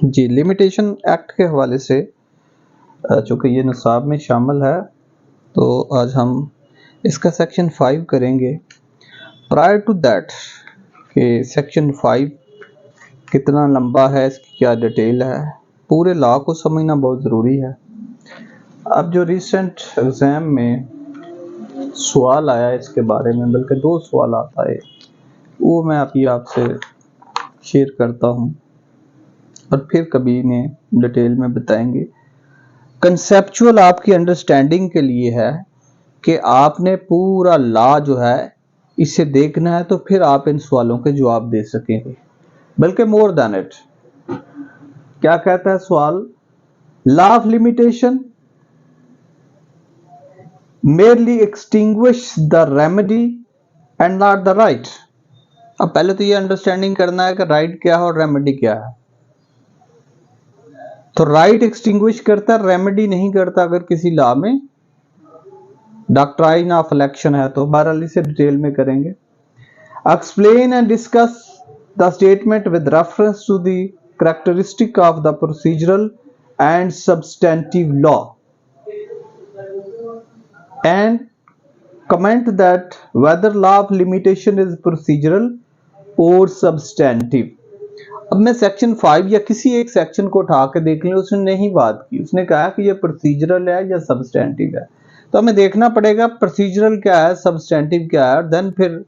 जी, limitation act के हवाले से चूँकि ये निसाब में शामिल है, तो आज हम इसका सेक्शन 5 करेंगे। प्रायर टू दैट कि सेक्शन 5 कितना लंबा है, इसकी क्या डिटेल है, पूरे लॉ को समझना बहुत ज़रूरी है। अब जो रिसेंट एग्ज़ाम में सवाल आया इसके बारे में, बल्कि 2 सवाल आता है, वो मैं अभी आपसे शेयर करता हूँ और फिर कभी इन्हें डिटेल में बताएंगे। कंसेप्चुअल आपकी अंडरस्टैंडिंग के लिए है कि आपने पूरा लॉ जो है इसे देखना है, तो फिर आप इन सवालों के जवाब दे सकेंगे। बल्कि मोर देन इट, क्या कहता है सवाल? Law of limitation merely extinguish the remedy and not the right। अब पहले तो ये अंडरस्टैंडिंग करना है कि राइट क्या है और रेमेडी क्या है। तो राइट एक्सटिंग्विश करता है, रेमेडी नहीं करता अगर किसी लॉ में डॉक्ट्राइन ऑफ इलेक्शन है तो। बहरहाल इसे डिटेल में करेंगे। Explain and discuss the statement with reference to the characteristic of the procedural and substantive law and comment that whether law of limitation is procedural or substantive। अब मैं section 5 या किसी एक सेक्शन को उठा के देख लें, उसने नहीं बात की, उसने कहा कि ये प्रोसीजरल है या सब्सटेंटिव है। तो हमें देखना पड़ेगा प्रोसीजरल क्या है, सब्सटेंटिव क्या है, और देन फिर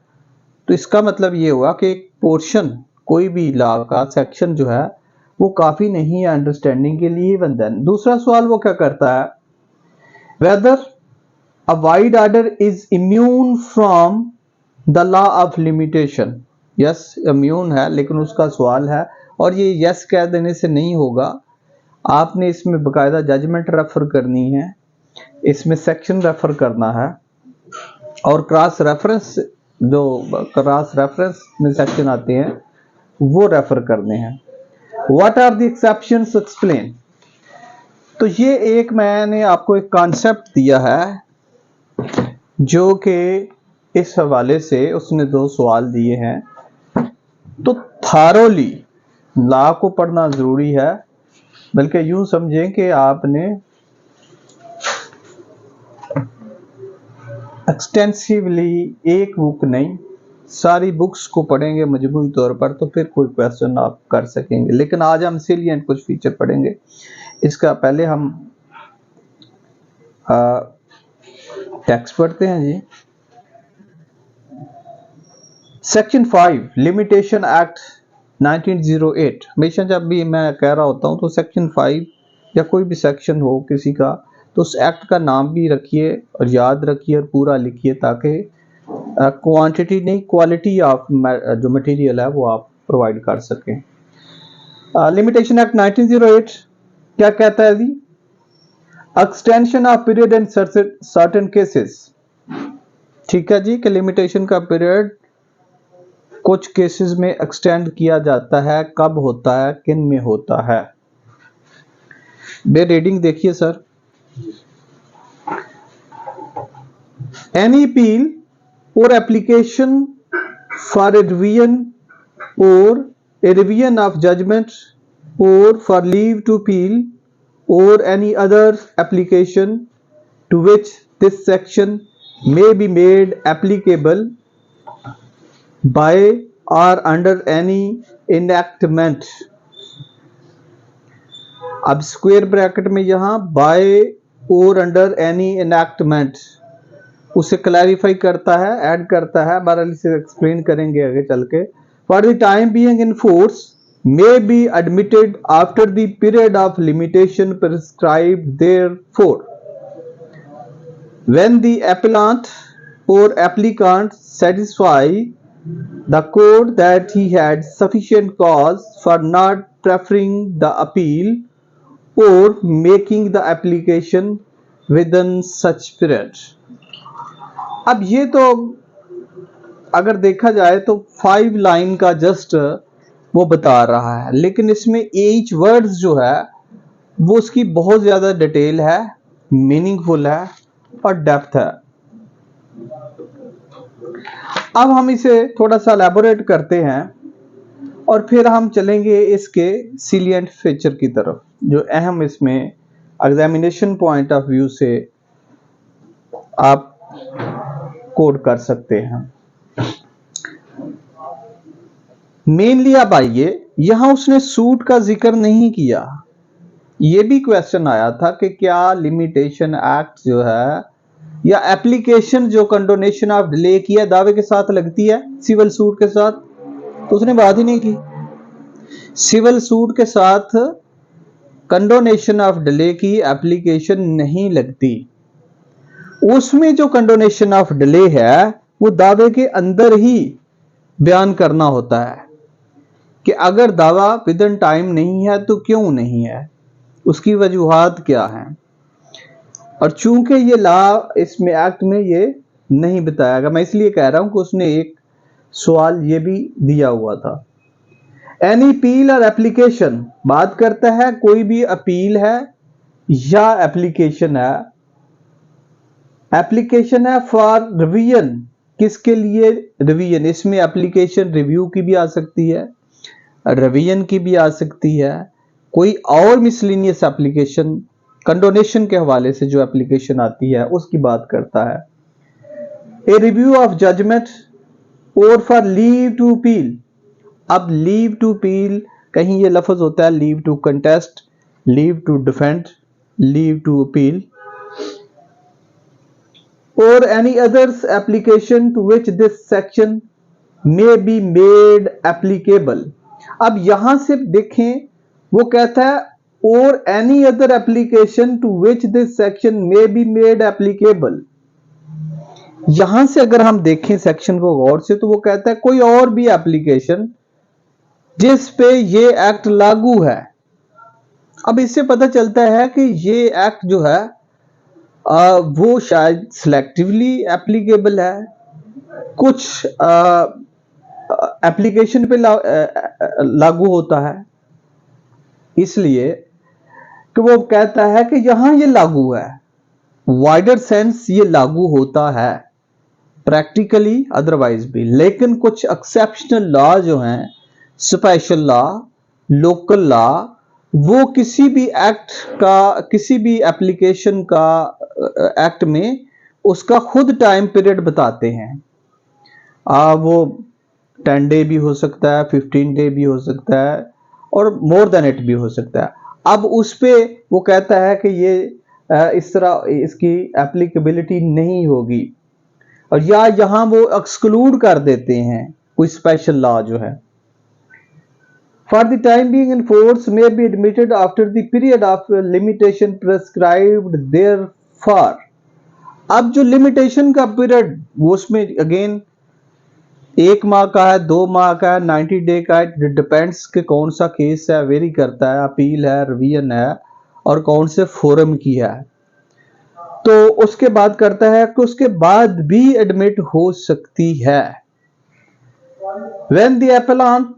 तो इसका मतलब ये हुआ कि एक पोर्शन कोई भी लॉ का सेक्शन जो है वो काफी नहीं है अंडरस्टैंडिंग के लिए। देन दूसरा सवाल वो क्या करता है? Whether A wide order is immune from the law of limitation। Yes, immune है, लेकिन उसका सवाल है, और ये yes कह देने से नहीं होगा। आपने इसमें बकायदा जजमेंट रेफर करनी है, इसमें सेक्शन रेफर करना है, और क्रॉस रेफरेंस में सेक्शन आते हैं वो रेफर करने हैं। What are the exceptions? Explain। तो ये एक मैंने आपको एक कॉन्सेप्ट दिया है जो कि इस हवाले से उसने 2 सवाल दिए हैं। तो थारोली लॉ को पढ़ना जरूरी है, बल्कि यूं समझें कि आपने एक्सटेंसिवली एक बुक नहीं, सारी बुक्स को पढ़ेंगे मजमूई तौर पर, तो फिर कोई क्वेश्चन आप कर सकेंगे। लेकिन आज हम सिलिएंट कुछ फीचर पढ़ेंगे। इसका पहले हम टेक्स्ट पढ़ते हैं जी। Section 5 limitation act 1908। हमेशा जब भी मैं कह रहा होता हूं तो सेक्शन 5 या कोई भी सेक्शन हो किसी का, तो उस एक्ट का नाम भी रखिए और याद रखिए और पूरा लिखिए, ताकि क्वांटिटी नहीं क्वालिटी ऑफ जो मटेरियल है वो आप प्रोवाइड कर सकें। लिमिटेशन एक्ट 1908 क्या कहता है जी? Extension of period in certain cases. ठीक है जी, कि लिमिटेशन का पीरियड कुछ केसेस में एक्सटेंड किया जाता है। कब होता है, किन में होता है? बे रीडिंग देखिए सर। एनी अपील और application for a revision of judgment और for leave to appeal or any other application to which this section may be made applicable by or under any enactment। अब square bracket में यहां by or under any enactment उसे clarify करता है, add करता है। बहरहाल इसे एक्सप्लेन करेंगे आगे चल के। For the time being in force may be admitted after the period of limitation prescribed therefore, when the appellant or applicant satisfy the court that he had sufficient cause for not preferring the appeal or making the application within such period। अब ये तो अगर देखा जाए तो 5 line का just वो बता रहा है, लेकिन इसमें ईच वर्ड्स जो है वो उसकी बहुत ज्यादा डिटेल है, मीनिंगफुल है और डेप्थ है। अब हम इसे थोड़ा सा एलैबोरेट करते हैं और फिर हम चलेंगे इसके सिलिएंट फीचर की तरफ, जो अहम इसमें एग्जामिनेशन पॉइंट ऑफ व्यू से आप कोड कर सकते हैं। मेनली अब आइए, यहां उसने सूट का जिक्र नहीं किया। ये भी क्वेश्चन आया था कि क्या लिमिटेशन एक्ट जो है या एप्लीकेशन जो कंडोनेशन ऑफ डिले की है दावे के साथ लगती है सिविल सूट के साथ, तो उसने बात ही नहीं की। सिविल सूट के साथ कंडोनेशन ऑफ डिले की एप्लीकेशन नहीं लगती। उसमें जो कंडोनेशन ऑफ डिले है वो दावे के अंदर ही बयान करना होता है कि अगर दावा विद इन टाइम नहीं है तो क्यों नहीं है, उसकी वजूहात क्या हैं। और चूंकि ये लॉ इसमें एक्ट में ये नहीं बताया गया, मैं इसलिए कह रहा हूं कि उसने एक सवाल ये भी दिया हुआ था। एनी अपील और एप्लीकेशन बात करता है कोई भी अपील है या एप्लीकेशन है। एप्लीकेशन है फॉर रिवीजन, किसके लिए रिवीजन, इसमें एप्लीकेशन रिव्यू की भी आ सकती है, रिवीजन की भी आ सकती है, कोई और मिसलिनियस एप्लीकेशन कंडोनेशन के हवाले से जो एप्लीकेशन आती है उसकी बात करता है। ए रिव्यू ऑफ जजमेंट और फॉर लीव टू अपील। अब लीव टू अपील कहीं ये लफ्ज होता है leave to contest, leave to defend, leave to appeal और any others application to which this section may be made applicable. अब यहां से देखें, वो कहता है और any other application to which this section may be made applicable. यहां से अगर हम देखें सेक्शन को गौर से, तो वो कहता है कोई और भी एप्लीकेशन जिस पे ये एक्ट लागू है। अब इससे पता चलता है कि ये एक्ट जो है वो शायद सिलेक्टिवली एप्लीकेबल है, कुछ एप्लीकेशन पे लागू होता है, इसलिए कि वो कहता है कि यहां ये लागू है, वाइडर सेंस ये लागू होता है, प्रैक्टिकली अदरवाइज भी। लेकिन कुछ एक्सेप्शनल लॉ जो हैं, स्पेशल लॉ, लोकल लॉ, वो किसी भी एक्ट का, किसी भी एप्लीकेशन का एक्ट में उसका खुद टाइम पीरियड बताते हैं। वो 10 डे भी हो सकता है, 15 डे भी हो सकता है और मोर देन इट भी हो सकता है। अब उस पे वो कहता है कि ये इस तरह इसकी एप्लीकेबिलिटी नहीं होगी, और या यहां वो एक्सक्लूड कर देते हैं कोई स्पेशल लॉ जो है। For the time being in force may be admitted after the period of limitation prescribed therefore. अब जो लिमिटेशन का पीरियड वो उसमें अगेन 1 माह का है, 2 माह का है, 90 डे का है, डिपेंड्स कि कौन सा केस है, वेरी करता है, अपील है, रिवीजन है और कौन से फोरम की है। तो उसके बाद करता है कि उसके बाद भी एडमिट हो सकती है। When the appellant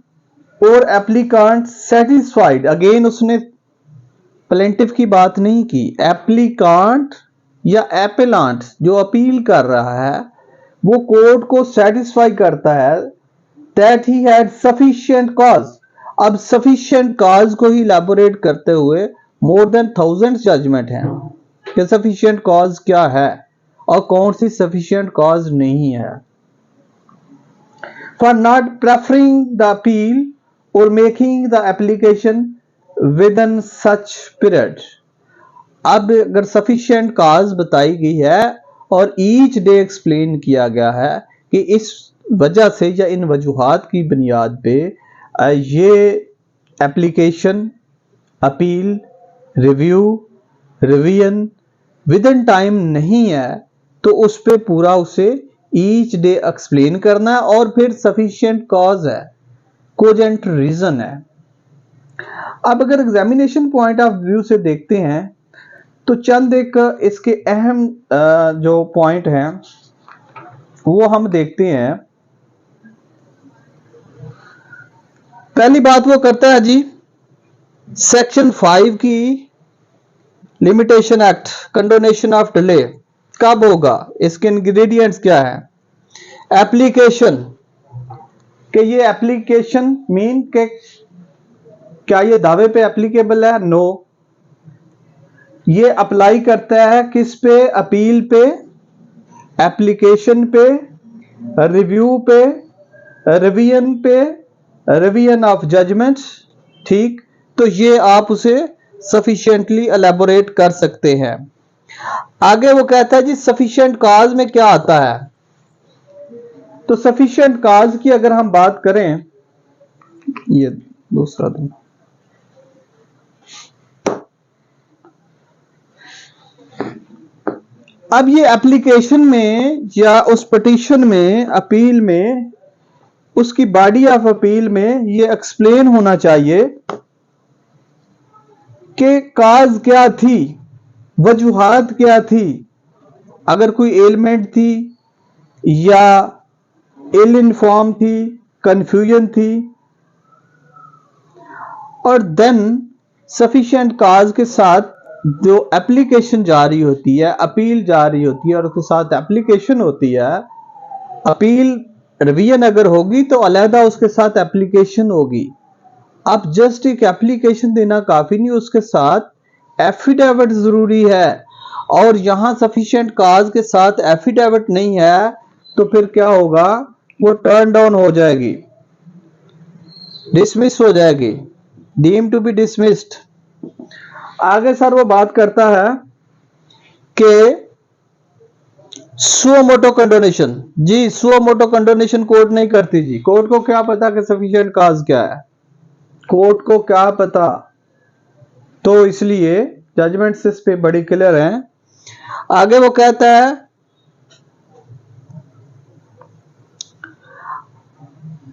और एप्लीकांट सेटिस्फाइड, अगेन उसने प्लेंटिफ की बात नहीं की, एप्लीकांट या एपेलांट जो अपील कर रहा है वो कोर्ट को सेटिस्फाई करता है that he had sufficient cause. अब सफिशिएंट कॉज को ही इलैबोरेट करते हुए मोर देन 1000 जजमेंट हैं कि सफिशिएंट कॉज क्या है और कौन सी सफिशिएंट कॉज नहीं है। For not preferring the appeal और making the application within such period. अब अगर सफिशिएंट कॉज बताई गई है और ईच डे एक्सप्लेन किया गया है कि इस वजह से या इन वजूहात की बुनियाद पे ये application, appeal, review, revision with in time नहीं है, तो उस पे पूरा उसे ईच डे एक्सप्लेन करना है और फिर सफिशिएंट कॉज है, कोजेंट रीजन है। अब अगर एग्जामिनेशन पॉइंट ऑफ व्यू से देखते हैं तो चंद एक इसके अहम जो पॉइंट हैं वो हम देखते हैं। पहली बात वो करता है जी सेक्शन 5 की limitation act condonation of delay कब होगा, इसके इंग्रेडिएंट्स क्या है। एप्लीकेशन कि ये एप्लीकेशन मीन के क्या ये दावे पे एप्लीकेबल है? नो। ये अप्लाई करता है किस पे? अपील पे, एप्लीकेशन पे, रिव्यू पे, रिवीजन पे, रिवीजन ऑफ जजमेंट्स। ठीक, तो ये आप उसे सफिशिएंटली एलेबोरेट कर सकते हैं। आगे वो कहता है जी सफिशिएंट काज में क्या आता है? तो सफिशिएंट काज की अगर हम बात करें, ये दूसरा दिन, अब ये एप्लीकेशन में या उस पिटीशन में, अपील में, उसकी बॉडी ऑफ अपील में ये एक्सप्लेन होना चाहिए कि काज क्या थी, वजूहात क्या थी, अगर कोई एलिमेंट थी या इल इन्फॉर्म थी, कंफ्यूजन थी, और देन सफिशिएंट काज के साथ जो एप्लीकेशन जारी होती है, अपील जारी होती है और उसके साथ एप्लीकेशन होती है। अपील रिवीजन अगर होगी तो अलहदा उसके साथ एप्लीकेशन होगी। अब जस्ट एक एप्लीकेशन देना काफी नहीं, उसके साथ एफिडेविट जरूरी है, और यहां सफिशिएंट काज के साथ एफिडेविट नहीं है तो फिर क्या होगा? वो टर्न डाउन हो जाएगी, डिसमिस हो जाएगी, डीम टू बी डिसमिस्ड। आगे सर वो बात करता है कि सुओ मोटो कंडोनेशन। जी सुओ मोटो कंडोनेशन कोर्ट नहीं करती जी। कोर्ट को क्या पता कि सफिशिएंट काज क्या है? कोर्ट को क्या पता? तो इसलिए जजमेंट्स इस पे बड़ी क्लियर हैं। आगे वो कहता है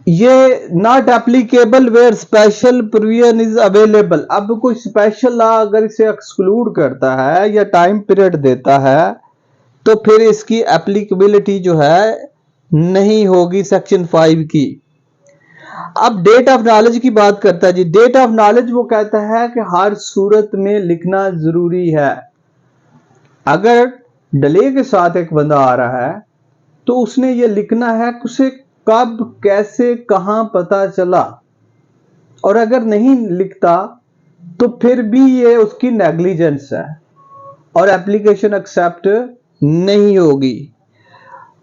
ये not applicable where special provision is available. अब कोई स्पेशल लॉ अगर इसे एक्सक्लूड करता है या टाइम पीरियड देता है तो फिर इसकी एप्लीकेबिलिटी जो है नहीं होगी सेक्शन 5 की। अब डेट ऑफ नॉलेज की बात करता है जी। डेट ऑफ नॉलेज वो कहता है कि हर सूरत में लिखना जरूरी है। अगर डिले के साथ एक बंदा आ रहा है तो उसने ये लिखना है कि उसे कब, कैसे, कहां पता चला, और अगर नहीं लिखता तो फिर भी ये उसकी नेग्लिजेंस है और एप्लीकेशन एक्सेप्ट नहीं होगी,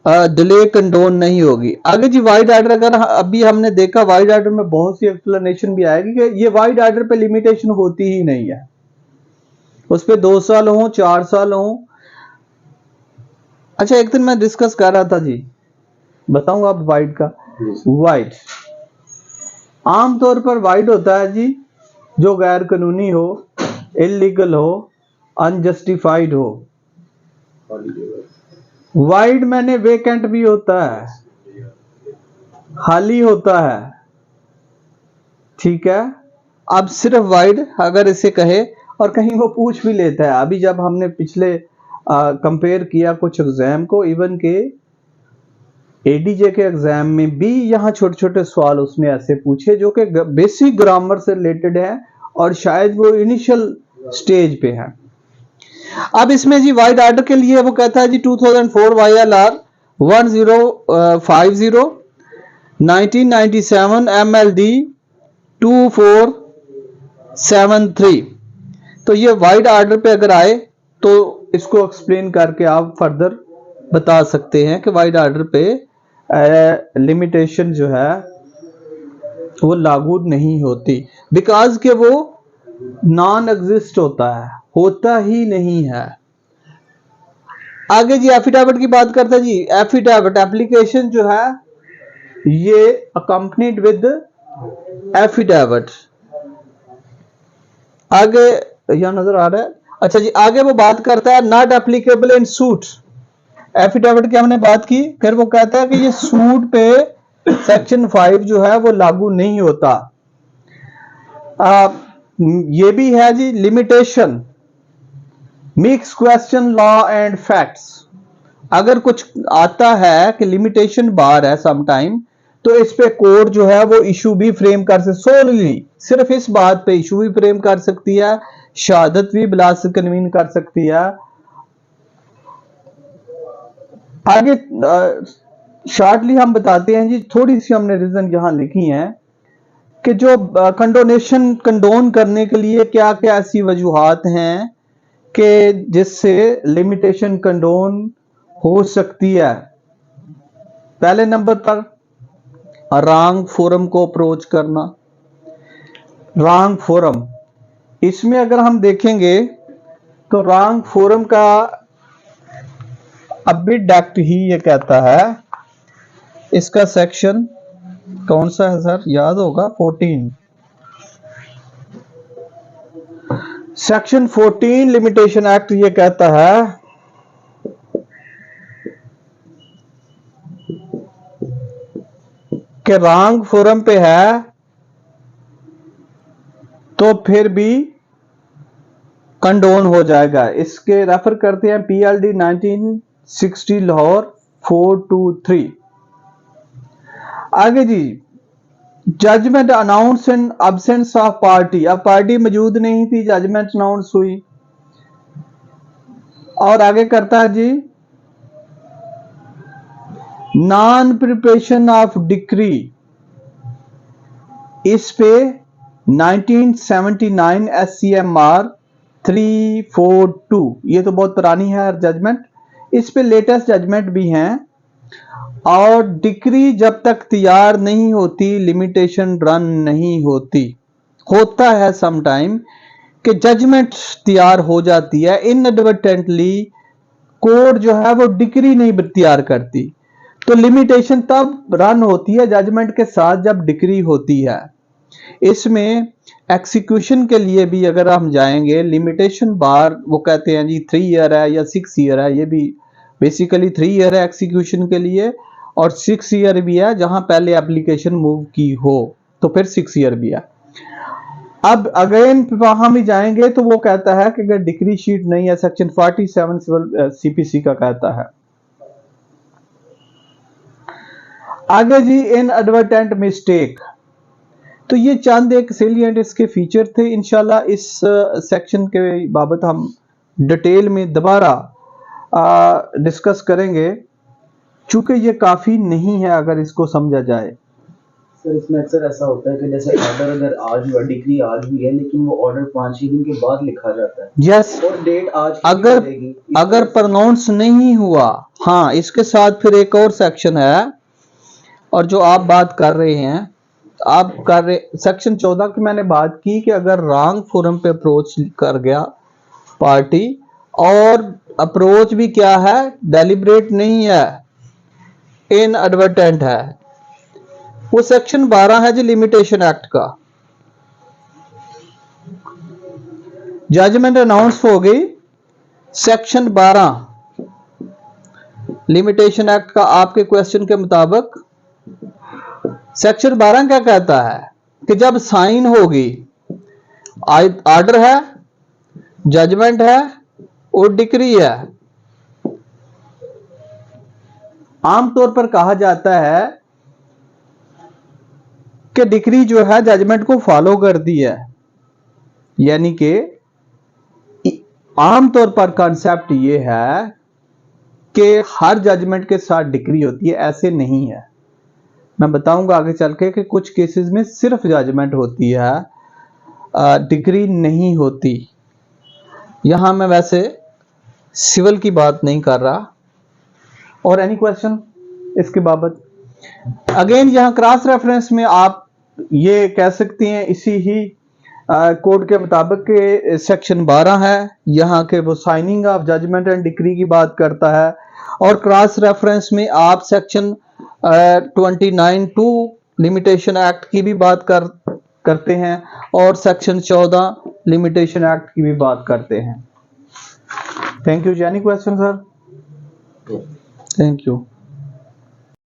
डिले कंडोन नहीं होगी। आगे जी वाइड ऑर्डर, अगर अभी हमने देखा वाइड ऑर्डर में बहुत सी एक्सप्लेनेशन भी आएगी कि ये वाइड ऑर्डर पे लिमिटेशन होती ही नहीं है, उस पे 2 साल हो, 4 साल हो। अच्छा एक दिन मैं डिस्कस कर रहा था जी, बताऊंगा आप वाइड का। वाइड आमतौर पर वाइड होता है जी जो गैर कानूनी हो, इलीगल हो, अनजस्टिफाइड हो। वाइड मैंने वेकेंट भी होता है, खाली होता है, ठीक है। अब सिर्फ वाइड अगर इसे कहे, और कहीं वो पूछ भी लेता है। अभी जब हमने पिछले कंपेयर किया कुछ एग्जाम को, इवन के एडीजे के एग्जाम में भी यहाँ छोटे छोटे सवाल उसने ऐसे पूछे जो कि बेसिक ग्रामर से रिलेटेड है और शायद वो इनिशियल स्टेज पे है। अब इसमें जी वाइड ऑर्डर के लिए वो कहता है जी 2004 YLR 1050 1997 MLD 2473। तो ये वाइड ऑर्डर पे अगर आए तो इसको एक्सप्लेन करके आप फर्दर बता सकते हैं कि वाइड ऑर्डर पे लिमिटेशन जो है वो लागू नहीं होती, बिकॉज के वो नॉन एग्जिस्ट होता ही नहीं है। आगे जी एफिडेविट की बात करते हैं जी। एफिडेविट एप्लीकेशन जो है ये अकम्पनीड विद एफिडेविट। आगे यहां नजर आ रहा है। अच्छा जी आगे वो बात करता है not applicable in suit. Affidavit की हमने बात की, फिर वो कहता है कि ये सूट पे सेक्शन 5 जो है वो लागू नहीं होता। ये भी है जी limitation, mix question law and facts. अगर कुछ आता है कि लिमिटेशन बार है समटाइम, तो इस पे कोर्ट जो है वो इशू भी फ्रेम कर सकती, सोलली सिर्फ इस बात पे इशू भी फ्रेम कर सकती है, शहादत भी बिला से कन्वीन कर सकती है। आगे शॉर्टली हम बताते हैं जी, थोड़ी सी हमने रीजन यहां लिखी है कि जो कंडोनेशन कंडोन करने के लिए क्या क्या ऐसी वजूहात हैं कि जिससे लिमिटेशन कंडोन हो सकती है। पहले नंबर पर रॉन्ग फोरम को अप्रोच करना। रॉन्ग फोरम, इसमें अगर हम देखेंगे तो रॉन्ग फोरम का अबिड एक्ट ही ये कहता है, इसका सेक्शन कौन सा है सर, याद होगा 14, सेक्शन 14 लिमिटेशन एक्ट ये कहता है कि रॉन्ग फोरम पे है तो फिर भी कंडोन हो जाएगा। इसके रेफर करते हैं PLD 1960 लाहौर 423। आगे जी, judgment announce in absence of party. अब पार्टी मौजूद नहीं थी, जजमेंट अनाउंस हुई। और आगे करता है जी, नॉन प्रिपरेशन ऑफ डिक्री, इस पे 1979 SCMR 342, ये तो बहुत पुरानी है जजमेंट, इस पे लेटेस्ट जजमेंट भी हैं। और डिक्री जब तक तैयार नहीं होती लिमिटेशन रन नहीं होती। होता है समटाइम कि जजमेंट तैयार हो जाती है, इनएडवर्टेंटली कोर्ट जो है वो डिक्री नहीं तैयार करती, तो लिमिटेशन तब रन होती है जजमेंट के साथ जब डिक्री होती है। इसमें एक्सिक्यूशन के लिए भी अगर हम जाएंगे, लिमिटेशन बार वो कहते हैं जी 3 ईयर है या 6 ईयर है, ये भी बेसिकली 3 ईयर है एक्सिक्यूशन के लिए, और 6 ईयर भी है जहां पहले एप्लीकेशन मूव की हो तो फिर 6 ईयर भी है। अब अगेन वहां भी जाएंगे तो वो कहता है कि अगर डिक्री शीट नहीं है, सेक्शन 47 सिविल CPC का कहता है। आगे जी, इन एडवर्टेंट मिस्टेक, तो ये चंद एक सेलिएंट इसके फीचर थे। इंशाल्लाह इस सेक्शन के बाबत हम डिटेल में दोबारा डिस्कस करेंगे, चूंकि ये काफी नहीं है अगर इसको समझा जाए। सर इसमें अक्सर ऐसा होता है कि जैसे ऑर्डर अगर आज हुआ, डिक्री आज भी है, लेकिन वो ऑर्डर 5-6 दिन के बाद लिखा जाता है। यस, और डेट आज अगर प्रोनाउंस नहीं हुआ, हाँ, इसके साथ फिर एक और सेक्शन है, और जो आप बात कर रहे हैं, आप कर रहे सेक्शन 14 की मैंने बात की कि अगर रॉन्ग फोरम पे अप्रोच कर गया पार्टी, और अप्रोच भी क्या है, डेलिब्रेट नहीं है, इनएडवर्टेंट है, वो सेक्शन 12 है जी लिमिटेशन एक्ट का। जजमेंट अनाउंस हो गई, सेक्शन 12 लिमिटेशन एक्ट का आपके क्वेश्चन के मुताबिक सेक्शन 12 क्या कहता है कि जब साइन होगी, ऑर्डर है, जजमेंट है और डिक्री है। आमतौर पर कहा जाता है कि डिक्री जो है जजमेंट को फॉलो करती है, यानी कि आमतौर पर कॉन्सेप्ट ये है कि हर जजमेंट के साथ डिक्री होती है, ऐसे नहीं है। मैं बताऊंगा आगे चल के कि कुछ केसेस में सिर्फ जजमेंट होती है, डिक्री नहीं होती। यहां मैं वैसे सिविल की बात नहीं कर रहा। और एनी क्वेश्चन इसके बाबत? अगेन यहां क्रॉस रेफरेंस में आप ये कह सकते हैं, इसी ही कोड के मुताबिक के सेक्शन 12 है, यहाँ के वो signing of judgment and decree की बात करता है। और क्रॉस रेफरेंस में आप सेक्शन 29(2) लिमिटेशन एक्ट की भी बात करते हैं, और सेक्शन 14 लिमिटेशन एक्ट की भी बात करते हैं। Thank you. Any question sir? Thank you.